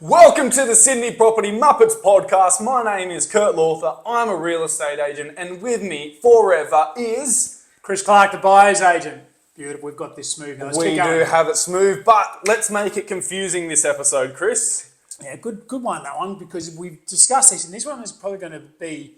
Welcome to the Sydney Property Muppets podcast. My name is Kurt Lawther. I'm a real estate agent, and with me forever is Chris Clark, the buyer's agent. Beautiful, we've got this smooth now. Let's we keep going. do have it smooth, but let's make it confusing this episode, Chris. Yeah, good one, that one, because we've discussed this, and this one is probably going to be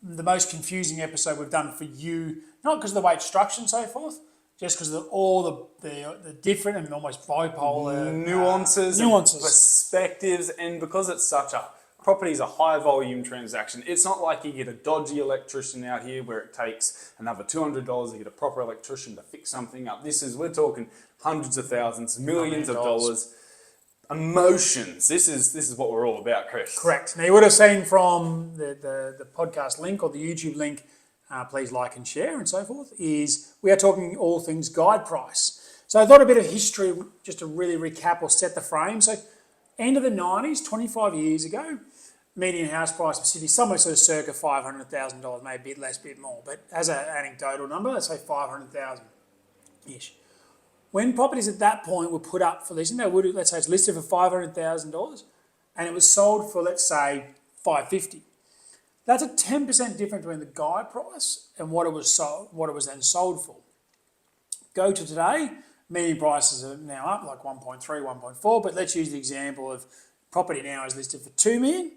the most confusing episode we've done for you, not because of the way it's structured and so forth, just because of all the different and almost bipolar nuances, perspectives, and because it's such a property is a high volume transaction. It's not like you get a dodgy electrician out here where it takes another $200 to get a proper electrician to fix something up. We're talking hundreds of thousands, millions of dollars. Emotions. This is what we're all about, Chris. Correct. Now you would have seen from the podcast link or the YouTube link, please like and share and so forth, is we are talking all things guide price. So I thought a bit of history just to really recap or set the frame. So end of the 90s, 25 years ago, median house price for Sydney, somewhere sort of circa $500,000, maybe a bit less, bit more. But as an anecdotal number, let's say 500,000-ish. When properties at that point were put up for leasing, let's say it's listed for $500,000 and it was sold for, let's say, $550,000. That's a 10% difference between the guide price and what it was then sold for. Go to today, median prices are now up like 1.3, 1.4, but let's use the example of property now is listed for $2 million.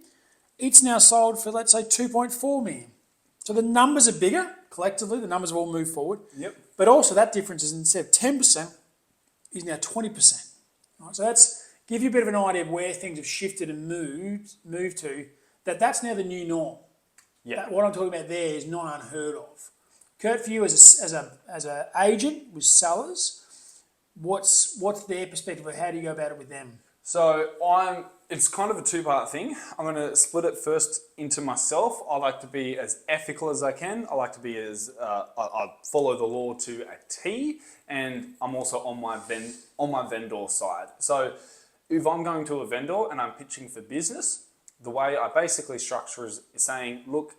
It's now sold for, let's say, $2.4 million. So the numbers are bigger, collectively, the numbers have all moved forward. Yep. But also that difference is instead of 10%, is now 20%. Right, so that's give you a bit of an idea of where things have shifted and moved to, that's now the new norm. Yeah. What I'm talking about there is not unheard of. Kurt, for you as an agent with sellers, what's their perspective of how do you go about it with them? So it's kind of a two-part thing. I'm going to split it first into myself. I like to be as ethical as I can. I like to be I follow the law to a T, and I'm also on my vendor side. So if I'm going to a vendor and I'm pitching for business, the way I basically structure is saying, look,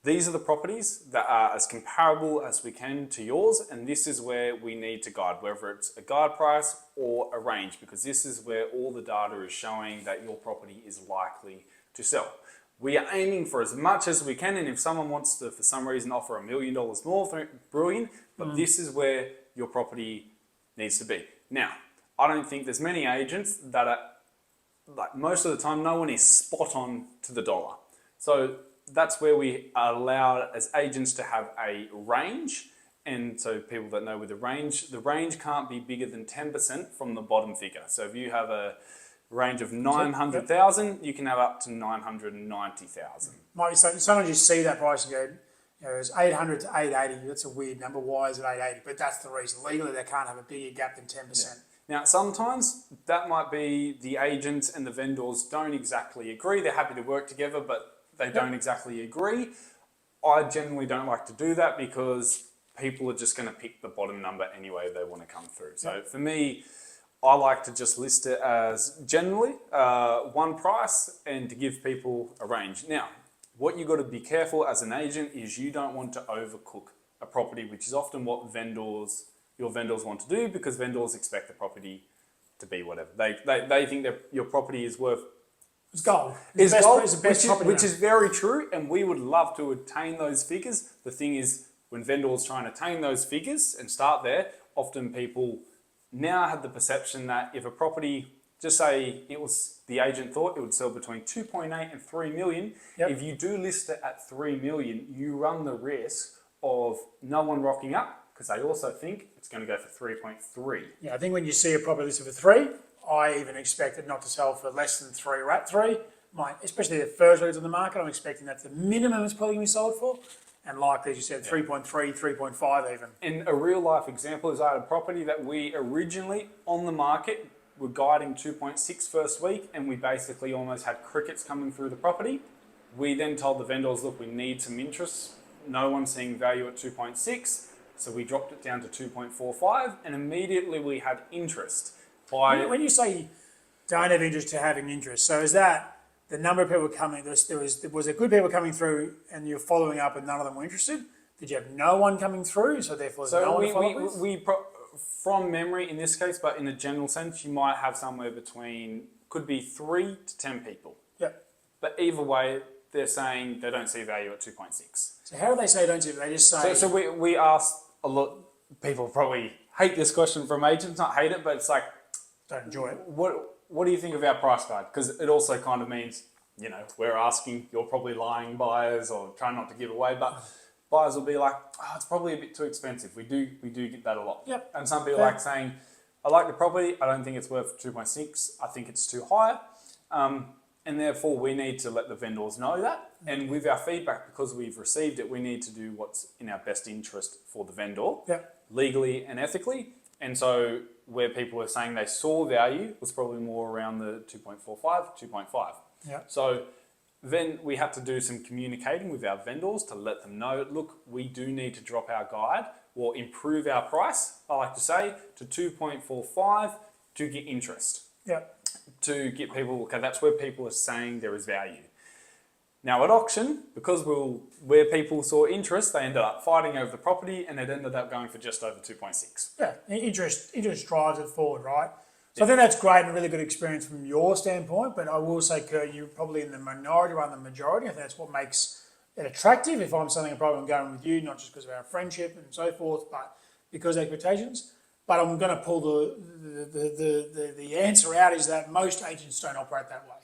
these are the properties that are as comparable as we can to yours, and this is where we need to guide, whether it's a guide price or a range, because this is where all the data is showing that your property is likely to sell. We are aiming for as much as we can, and if someone wants to, for some reason, offer $1 million more, brilliant, but this is where your property needs to be. Now, I don't think there's many agents that are, like most of the time, no one is spot on to the dollar. So that's where we are allowed as agents to have a range. And so people that know with the range can't be bigger than 10% from the bottom figure. So if you have a range of 900,000, you can have up to 990,000. Sometimes you see that price and go, it's 800 to 880. That's a weird number. Why is it 880? But that's the reason. Legally, they can't have a bigger gap than 10%. Yeah. Now, sometimes that might be the agents and the vendors don't exactly agree. They're happy to work together, but they don't exactly agree. I generally don't like to do that because people are just going to pick the bottom number anyway they want to come through. So for me, I like to just list it as generally one price and to give people a range. Now, what you've got to be careful as an agent is you don't want to overcook a property, which is often what your vendors want to do, because vendors expect the property to be whatever. They think that your property is worth it's gold. It's gold, which is very true, and we would love to attain those figures. The thing is, when vendors try and attain those figures and start there, often people now have the perception that if a property, just say the agent thought it would sell between 2.8 and 3 million, if you do list it at 3 million, you run the risk of no one rocking up because they also think it's going to go for 3.3. Yeah, I think when you see a property listed for 3, I even expect it not to sell for less than 3 or at 3. Especially the first leads on the market, I'm expecting that's the minimum it's probably going to be sold for. And like as you said, 3.3, 3.5 even. And a real life example is I had a property that we originally on the market were guiding 2.6 first week, and we basically almost had crickets coming through the property. We then told the vendors, look, we need some interest. No one's seeing value at 2.6, so we dropped it down to 2.45, and immediately we had interest. When you say don't have interest to having interest, so is that the number of people coming, was there good people coming through and you're following up and none of them were interested? Did you have no one coming through, so therefore no one to follow up with? From memory in this case, but in a general sense, you might have somewhere between could be 3 to 10 people. Yep. But either way, they're saying they don't see value at 2.6. So how do they say don't see? They just say. So we asked a lot. People probably hate this question from agents. Not hate it, but it's like, don't enjoy it. What do you think of our price guide? Because it also kind of means, we're asking, you're probably lying buyers or trying not to give away, but buyers will be like, it's probably a bit too expensive. We do get that a lot. Yep. And some people like saying, I like the property, I don't think it's worth 2.6, I think it's too high. And therefore we need to let the vendors know that. And with our feedback, because we've received it, we need to do what's in our best interest for the vendor, legally and ethically. And so where people were saying they saw value was probably more around the 2.45, 2.5. Yeah. So then we had to do some communicating with our vendors to let them know, look, we do need to drop our guide or improve our price, I like to say, to 2.45 to get interest. Yeah. To get people, okay, that's where people are saying there is value. Now at auction, because where people saw interest, they ended up fighting over the property and it ended up going for just over 2.6. Yeah, interest drives it forward, right? So I think that's great and a really good experience from your standpoint, but I will say, Kurt, you're probably in the minority rather than the majority. I think that's what makes it attractive. If I'm selling a property, I'm going with you, not just because of our friendship and so forth, but because of expectations. But I'm going to pull the answer out is that most agents don't operate that way.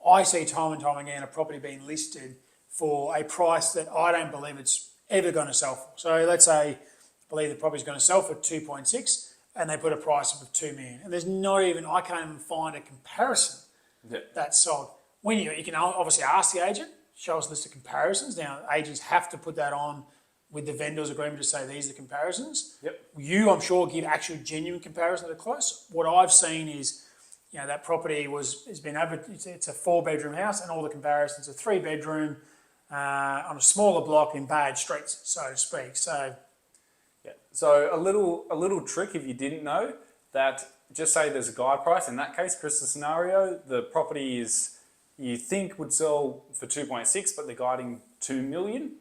I see time and time again a property being listed for a price that I don't believe it's ever going to sell for. So let's say I believe the property is going to sell for 2.6 and they put a price of 2 million. And there's not even, I can't even find a comparison that's sold. When you can obviously ask the agent, show us a list of comparisons. Now, agents have to put that on with the vendor's agreement to say these are the comparisons. Yep. You, I'm sure, give actual genuine comparisons that are close. What I've seen is, that property has been advertised. It's a 4-bedroom house, and all the comparisons are 3-bedroom on a smaller block in bad streets, so to speak. So, So a little trick, if you didn't know, that just say there's a guide price. In that case, Chris's scenario, the property is you think would sell for 2.6, but they're guiding 2 million.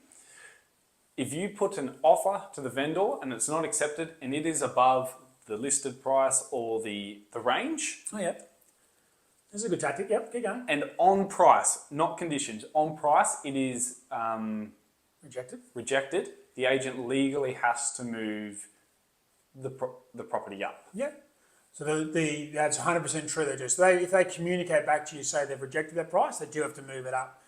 If you put an offer to the vendor and it's not accepted and it is above the listed price or the range. Oh, yeah. This is a good tactic. Yep, keep going. And on price, not conditions, on price, it is rejected. The agent legally has to move the property up. Yeah. So that's 100% true. They do. So if they communicate back to you, say they've rejected that price, they do have to move it up.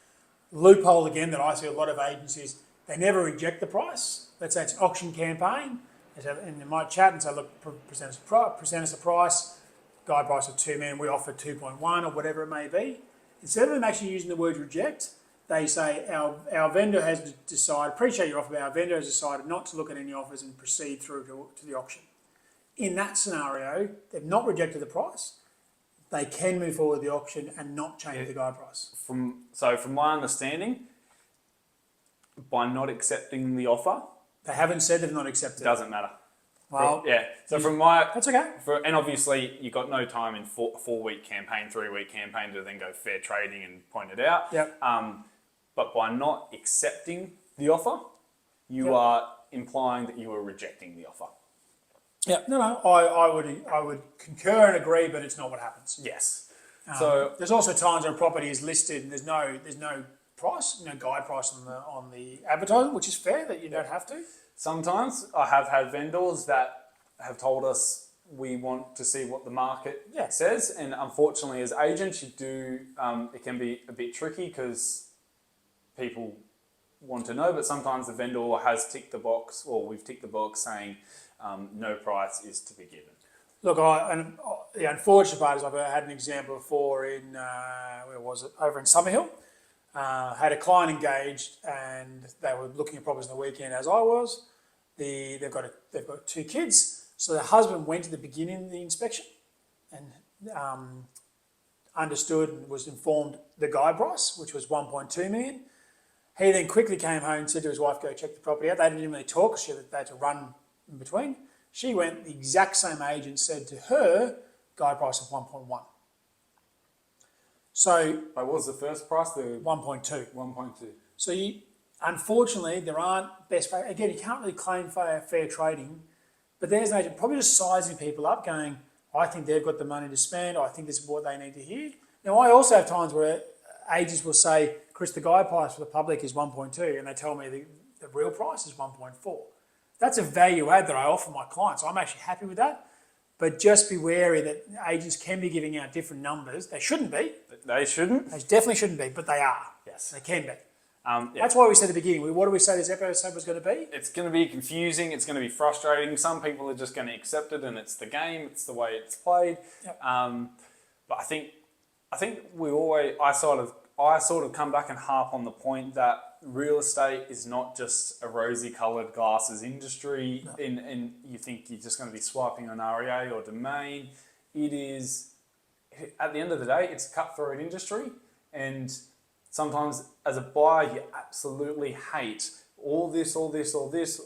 Loophole again that I see a lot of agencies, they never reject the price. Let's say it's auction campaign. And they might chat and say, look, present us a price, guide price of 2 million, we offer 2.1 or whatever it may be. Instead of them actually using the word reject, they say our vendor has decided, appreciate your offer, but our vendor has decided not to look at any offers and proceed through to the auction. In that scenario, they've not rejected the price. They can move forward with the auction and not change the guide price. From my understanding, by not accepting the offer, they haven't said they've not accepted. Doesn't matter. Well, So that's okay. And obviously you got no time in a 4-week campaign, 3-week campaign to then go fair trading and point it out. Yep. But by not accepting the offer, you are implying that you are rejecting the offer. Yeah. No. I would concur and agree, but it's not what happens. Yes. So there's also times when a property is listed and there's no price, no guide price on the advertisement, which is fair that you don't have to. Sometimes I have had vendors that have told us we want to see what the market says, and unfortunately as agents you do, it can be a bit tricky because people want to know, but sometimes the vendor has ticked the box, or we've ticked the box saying no price is to be given. Look, the unfortunate part is I've had an example before in, where was it, over in Summerhill. Had a client engaged and they were looking at properties on the weekend as I was. They've got 2 kids. So the husband went to the beginning of the inspection and understood and was informed the guide price, which was 1.2 million. He then quickly came home and said to his wife, go check the property out. They didn't really talk because they had to run in between. She went, the exact same agent said to her, guide price of 1.1. So, what was the first price? 1.2. 1.2. So, unfortunately, there aren't best. Again, you can't really claim fair trading, but there's an agent probably just sizing people up, going, I think they've got the money to spend. I think this is what they need to hear. Now, I also have times where agents will say, Chris, the guide price for the public is 1.2, and they tell me the real price is 1.4. That's a value add that I offer my clients. I'm actually happy with that. But just be wary that agents can be giving out different numbers. They shouldn't be. They shouldn't. They definitely shouldn't be, but they are. Yes. They can be. Yeah. That's why we said at the beginning, what did we say this episode was going to be? It's going to be confusing. It's going to be frustrating. Some people are just going to accept it, and it's the game. It's the way it's played. Yep. But I think I sort of come back and harp on the point that real estate is not just a rosy-coloured glasses industry. No. And you think you're just going to be swiping on REA or Domain. It is, at the end of the day, it's a cutthroat industry, and sometimes as a buyer, you absolutely hate all this,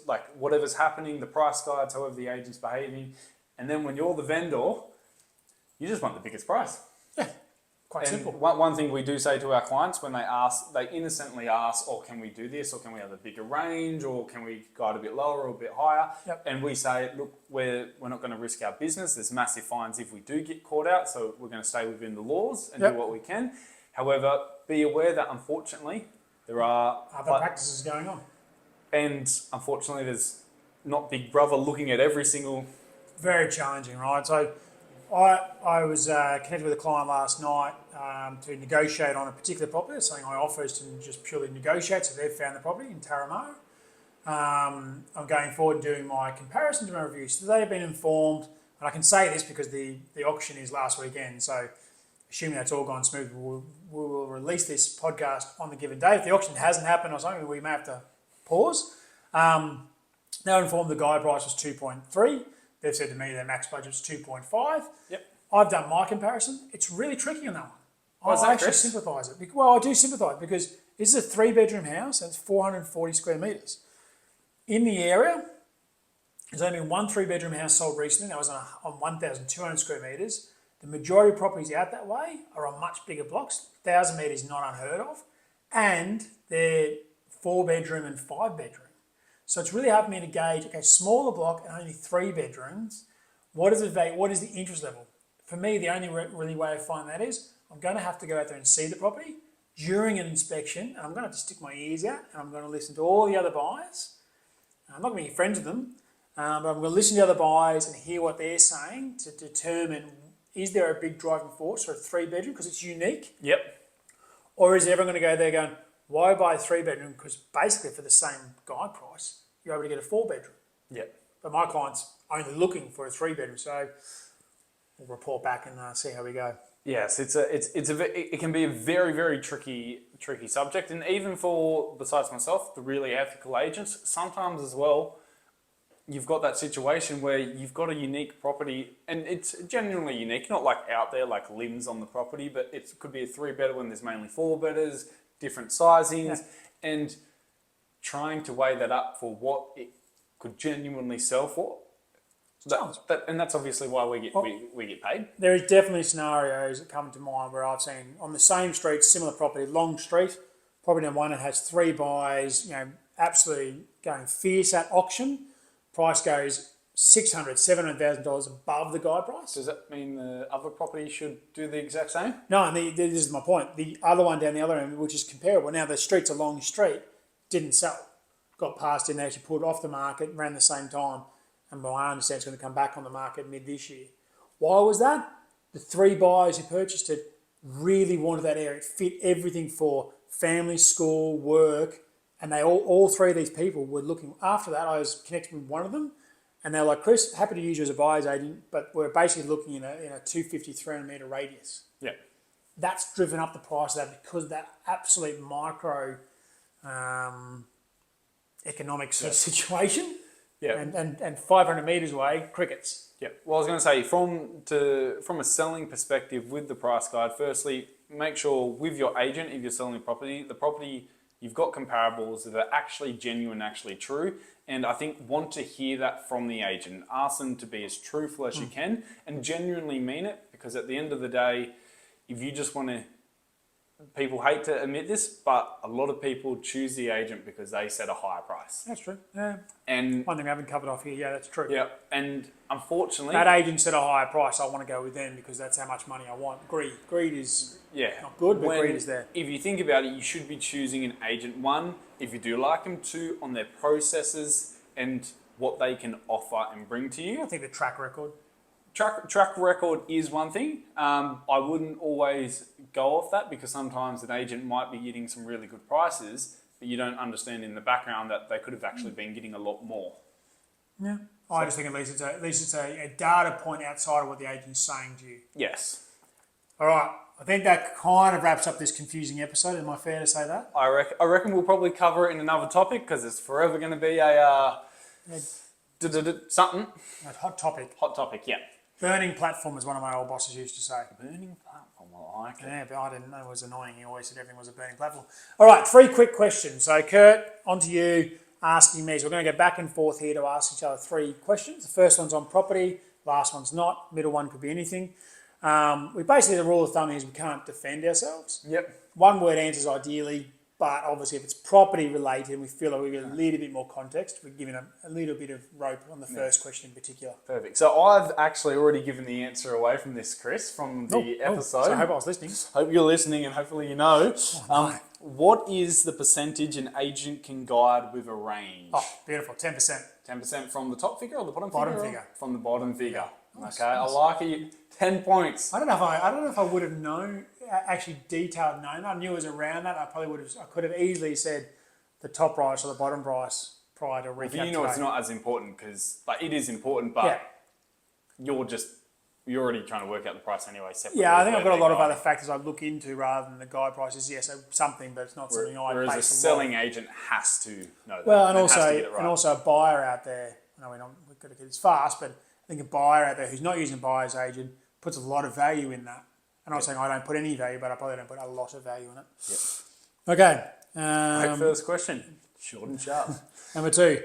like whatever's happening, the price guides, however the agent's behaving. And then when you're the vendor, you just want the biggest price. Yeah, quite and simple. One thing we do say to our clients when they innocently ask, oh, can we do this? Or can we have a bigger range? Or can we guide a bit lower or a bit higher? Yep. And we say, look, we're not going to risk our business. There's massive fines if we do get caught out. So we're going to stay within the laws and do what we can. However, be aware that unfortunately there are other practices going on. And unfortunately there's not Big Brother looking at every single... Very challenging, right? So I was connected with a client last night to negotiate on a particular property. Something I offer is to just purely negotiate. So they've found the property in Taramara. I'm going forward and doing my comparison to my review. So they've been informed, and I can say this because the auction is last weekend. So assuming that's all gone smooth, we will release this podcast on the given day. If the auction hasn't happened or something, we may have to pause. They were informed the guide price was 2.3. They've said to me their max budget is 2.5. Yep. I've done my comparison. It's really tricky on that one. I actually sympathise it. Well, I do sympathise because this is a 3-bedroom house and it's 440 square metres. In the area, there's only been one 3-bedroom house sold recently. That was on 1,200 square metres. The majority of properties out that way are on much bigger blocks. 1,000 metres not unheard of. And they're 4-bedroom and 5-bedroom. So it's really hard for me to gauge, okay, smaller block and only 3 bedrooms. What is the interest level? For me, the only really way I find that is I'm going to have to go out there and see the property during an inspection, and I'm going to have to stick my ears out, and I'm going to listen to all the other buyers. I'm not going to be friends with them, but I'm going to listen to the other buyers and hear what they're saying to determine, is there a big driving force for a 3-bedroom because it's unique? Yep. Or is everyone going to go there going, why buy a 3-bedroom? Because basically for the same guide price, you're able to get a 4-bedroom. Yep. But my client's only looking for a 3-bedroom, so we'll report back and see how we go. Yes, it can be a very, very tricky subject, and even for, besides myself, the really ethical agents, sometimes as well, you've got that situation where you've got a unique property, and it's genuinely unique, not like out there like limbs on the property, but it could be a 3-bedder when there's mainly 4-bedders, different sizings, and trying to weigh that up for what it could genuinely sell for. And that's obviously why we get paid. There is definitely scenarios that come to mind where I've seen on the same street, similar property, long street, property number one, it has 3 buys, absolutely going fierce at auction. Price goes $600,000, $700,000 above the guide price. Does that mean the other property should do the exact same? No, and this is my point. The other one down the other end, which is comparable. Now the street's a long street, didn't sell. Got passed in, they actually pulled it off the market, ran the same time. And I understand it's going to come back on the market mid this year. Why was that? The 3 buyers who purchased it really wanted that area. It fit everything for family, school, work. And they all 3 of these people were looking. After that, I was connected with one of them. And they were like, Chris, happy to use you as a buyer's agent, but we're basically looking in a 250, 300 metre radius. Yeah. That's driven up the price of that because of that absolute micro economic sort of situation. Yeah. And 500 metres away, crickets. Yeah. Well, I was going to say, from a selling perspective with the price guide, firstly, make sure with your agent, if you're selling the property, you've got comparables that are actually genuine, actually true. And I think want to hear that from the agent. Ask them to be as truthful as you can and genuinely mean it, because at the end of the day, if you just want to people hate to admit this, but a lot of people choose the agent because they set a higher price. That's true. Yeah. And One thing I haven't covered off here. Yeah, that's true. yeah, and unfortunately, That agent set a higher price. I want to go with them because that's how much money I want. Greed is not good, but greed is there. If you think about it, you should be choosing an agent, one, if you do like them, two, on their processes and what they can offer and bring to you. I think the track record. Track record is one thing. I wouldn't always go off that because sometimes an agent might be getting some really good prices, but you don't understand in the background that they could have actually been getting a lot more. Yeah. I just think at least it's a data point outside of what the agent's saying to you. Yes. All right. I think that kind of wraps up this confusing episode. Am I fair to say that? I reckon we'll probably cover it in another topic because it's forever going to be a something. A hot topic. Hot topic, yeah. Burning platform is one of my old bosses used to say. Burning platform, I like it. Yeah, but I didn't know it was annoying. He always said everything was a burning platform. All right, 3 quick questions. So, Kurt, on to you, asking me. So we're going to go back and forth here to ask each other 3 questions. The first one's on property. Last one's not. Middle one could be anything. We basically, the rule of thumb is we can't defend ourselves. Yep. 1 word answers ideally, but obviously if it's property related and we feel like we get a little bit more context, we're giving a little bit of rope on the first question in particular. Perfect. So I've actually already given the answer away from this, Chris, from the episode. So I hope I was listening. Hope you're listening and hopefully you know. What is the percentage an agent can guide with a range? Oh, beautiful. 10%. 10% from the top figure or the bottom Bottom figure? figure. From the bottom figure. Nice, Okay, nice. I like it. 10 points. I don't know if I would have known, actually detailed known. I knew it was around that. I could have easily said the top price or the bottom price prior to recap. But you know it's not as important because it is important, but you're already trying to work out the price anyway. Separately. Yeah, I think I've got a lot of other factors I look into rather than the guide prices. Yes, something, but it's not something I Whereas a base selling agent has to know that. Well, and has to get it right. also a buyer out there. I know we've got to get this fast, but I think a buyer out there who's not using a buyer's agent puts a lot of value in that. I'm not saying I don't put any value, but I probably don't put a lot of value in it. Yep. Okay. Great first question. Short and sharp. Number 2.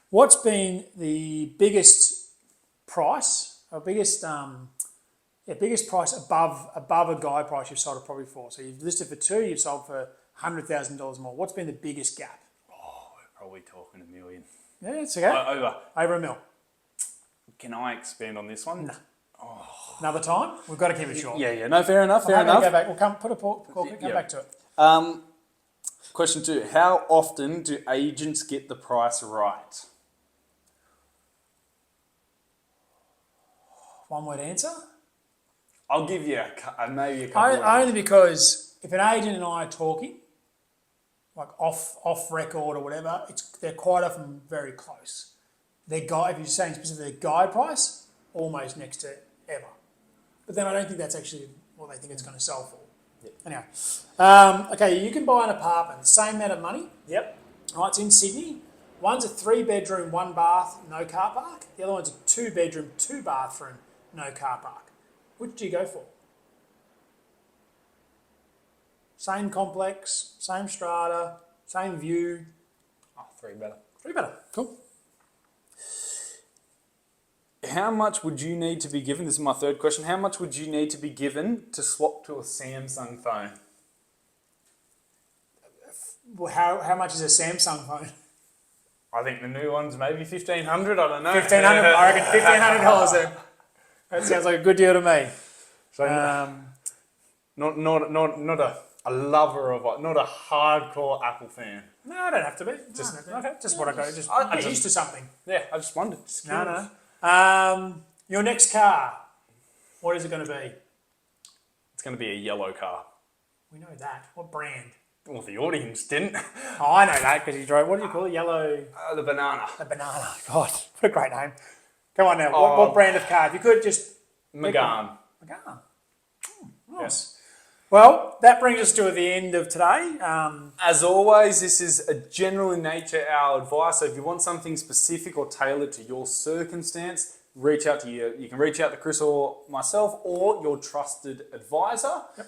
What's been the biggest price, or biggest price above a guide price you've sold a property for? So you've listed for 2, you've sold for $100,000 more. What's been the biggest gap? Oh, we're probably talking $1 million. Yeah, it's okay. Over $1 million. Can I expand on this one? No. Another time? We've got to keep it short. Yeah. No, fair enough. Go back. We'll come back to it. Question 2. How often do agents get the price right? 1 word answer? I'll give you maybe a couple. Only because if an agent and I are talking, like off record or whatever, they're quite often very close. If you're saying specifically their guide price, almost next to ever. But then I don't think that's actually what they think it's going to sell for. Yep. Anyway, okay, you can buy an apartment, same amount of money. Yep. Right, it's in Sydney. One's a 3-bedroom, 1 bath, no car park. The other one's a 2-bedroom, 2 bathroom, no car park. Which do you go for? Same complex, same strata, same view. Oh, 3 better. 3 better. Cool. How much would you need to be given? This is my 3rd question. How much would you need to be given to swap to a Samsung phone? Well, how much is a Samsung phone? I think the new one's maybe $1,500. I don't know. $1,500. I reckon $1,500 then. That sounds like a good deal to me. So not a lover of, not a hardcore Apple fan. No, I don't have to be. Just what I go. I get used to something. Yeah, I just wondered. No. Your next car, what is it going to be? It's going to be a yellow car. We know that. What brand? Well, the audience didn't. Oh, I know that because you drove. What do you call it? Yellow. The banana. The banana. God, what a great name. Come on now. What brand of car? If you could just. Megane. Megane. Nice. Well, that brings us to the end of today. As always, this is a general in nature our advice. So if you want something specific or tailored to your circumstance, reach out to you. You can reach out to Chris or myself or your trusted advisor. Yep.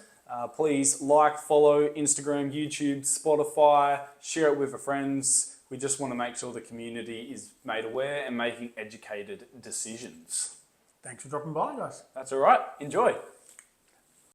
Please like, follow Instagram, YouTube, Spotify, share it with your friends. We just want to make sure the community is made aware and making educated decisions. Thanks for dropping by, guys. That's all right. Enjoy.